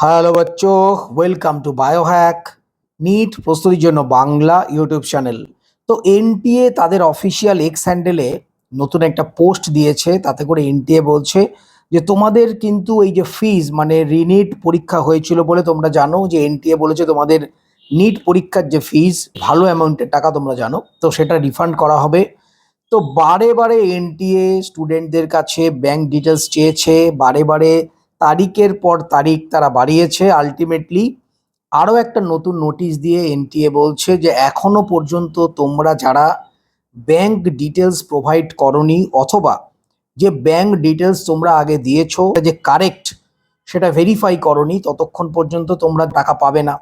Hello বাচ্চো, welcome to Biohack NEET প্রস্তুতির জন্য বাংলা ইউটিউব চ্যানেল। তো এনটিএ তাদের অফিসিয়াল এক্স হ্যান্ডেলে নতুন একটা পোস্ট দিয়েছে। তাতে করে এনটিএ বলছে যে তোমাদের কিন্তু এই যে ফিজ মানে রিনিট পরীক্ষা হয়েছিল বলে তোমরা জানো যে এনটিএ বলেছে তোমাদের নিট পরীক্ষার যে ফিজ ভালো অ্যামাউন্টের টাকা তোমরা জানো, তো সেটা রিফান্ড করা হবে। তো বারে বারে এনটিএ স্টুডেন্টদের কাছে ব্যাংক ডিটেলস চেয়েছে, বারে বারে তারিখের পর তারিখ তারা বাড়িয়েছে। আলটিমেটলি আরও একটা নতুন নোটিশ দিয়ে এনটিএ বলছে যে এখনো পর্যন্ত তোমরা যারা ব্যাংক ডিটেলস প্রোভাইড করনি অথবা যে ব্যাংক ডিটেলস তোমরা আগে দিয়েছো যে কারেক্ট সেটা ভেরিফাই করনি, ততক্ষণ পর্যন্ত তোমরা টাকা পাবে না।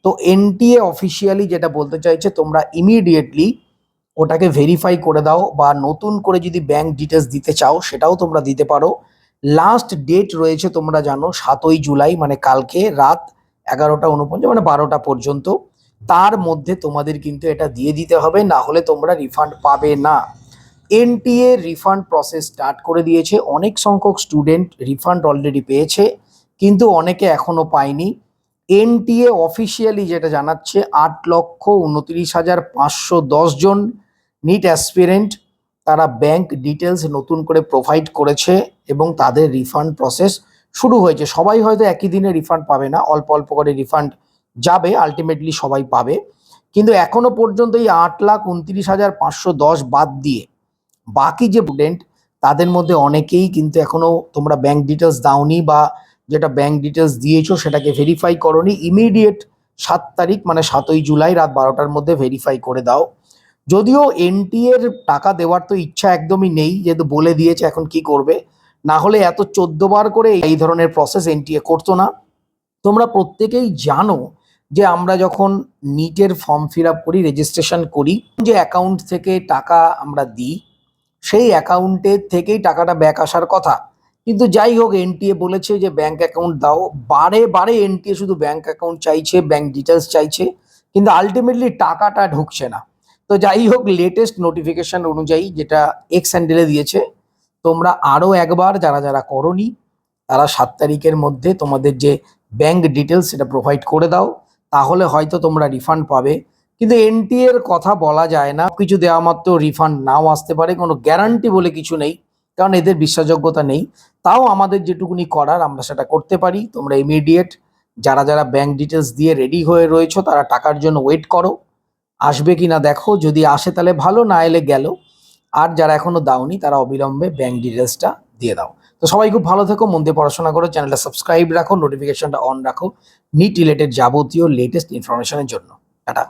তো এনটিএ অফিসিয়ালি যেটা বলতে চাইছে, তোমরা ইমিডিয়েটলি ওটাকে ভেরিফাই করে দাও, বা নতুন করে যদি ব্যাংক ডিটেলস দিতে চাও সেটাও তোমরা দিতে পারো। লাস্ট ডেট রয়েছে তোমরা জানো 7ই জুলাই, মানে কালকে রাত 11:49 মানে 12টা পর্যন্ত। তার মধ্যে তোমাদের কিন্তু এটা দিয়ে দিতে হবে, না হলে তোমরা রিফান্ড পাবে না। এনটিএ রিফান্ড প্রসেস স্টার্ট করে দিয়েছে। অনেক সংখ্যক স্টুডেন্ট রিফান্ড অলরেডি পেয়েছে, কিন্তু অনেকে এখনো পায়নি। এনটিএ অফিসিয়ালি যেটা জানাচ্ছে 8,29,510 জন নিট অ্যাসপিরেন্ট তারা ব্যাংক ডিটেলস নতুন করে প্রোভাইড করেছে এবং তাদের রিফান্ড প্রসেস শুরু হয়েছে। সবাই হয়তো একই দিনে রিফান্ড পাবে না, অল্প অল্প করে রিফান্ড যাবে, আলটিমেটলি সবাই পাবে। কিন্তু এখনো পর্যন্ত এই 8,29,510 বাদ দিয়ে বাকি যে স্টুডেন্ট তাদের মধ্যে অনেকেই কিন্তু এখনো তোমরা ব্যাংক ডিটেলস দাওনি, বা যেটা ব্যাংক ডিটেলস দিয়েছো সেটাকে ভেরিফাই করোনি। ইমিডিয়েট 7 তারিখ মানে 7ই জুলাই রাত 12টার মধ্যে ভেরিফাই করে দাও। যদিও এনটিএ এর টাকা দেওয়ার তো ইচ্ছা একদমই নেই, যেহেতু বলে দিয়েছে এখন কি করবে। না হলে এত 14 বার করে এই ধরনের প্রসেস এনটিএ করতো না। তোমরা প্রত্যেকেই জানো যে আমরা যখন নিটের ফর্ম ফিল আপ করি, রেজিস্ট্রেশন করি, যে অ্যাকাউন্ট থেকে টাকা আমরা দিই সেই অ্যাকাউন্টের থেকেই টাকাটা ব্যাক আসার কথা। কিন্তু যাই হোক, এনটিএ বলেছে যে ব্যাংক অ্যাকাউন্ট দাও। বারে বারে এনটিএ শুধু ব্যাংক অ্যাকাউন্ট চাইছে, ব্যাংক ডিটেলস চাইছে, কিন্তু আলটিমেটলি টাকাটা ঢুকছে না। তো যাই হোক, লেটেস্ট নোটিফিকেশন অনুযায়ী যেটা এক্স হ্যান্ডেলে দিয়েছে, তোমরা আরও একবার যারা যারা করোনি তারা 7 তারিখের মধ্যে তোমাদের যে ব্যাংক ডিটেলস সেটা প্রোভাইড করে দাও, তাহলে হয়তো তোমরা রিফান্ড পাবে। কিন্তু এনটিএ এর কথা বলা যায় না, কিছু দেওয়া মাত্র রিফান্ড নাও আসতে পারে, কোনো গ্যারান্টি বলে কিছু নেই, কারণ এদের বিশ্বাসযোগ্যতা নেই। তাও আমাদের যেটুকুনি করার আমরা সেটা করতে পারি। তোমরা ইমিডিয়েট যারা যারা ব্যাংক ডিটেলস দিয়ে রেডি হয়ে রয়েছো তারা টাকার জন্য ওয়েট করো, আসবে কি না দেখো। যদি আসে তাহলে ভালো, না এলে গেল। আর যারা এখনো দাওনি তারা অবিলম্বে ব্যাংক ডিটেলসটা দিয়ে দাও। তো সবাই খুব ভালো থেকো, মন দিয়ে পড়াশোনা করো, চ্যানেলটা সাবস্ক্রাইব রাখো, নোটিফিকেশনটা অন রাখো নিট রিলেটেড যাবতীয় লেটেস্ট ইনফরমেশনের জন্য। টাটা।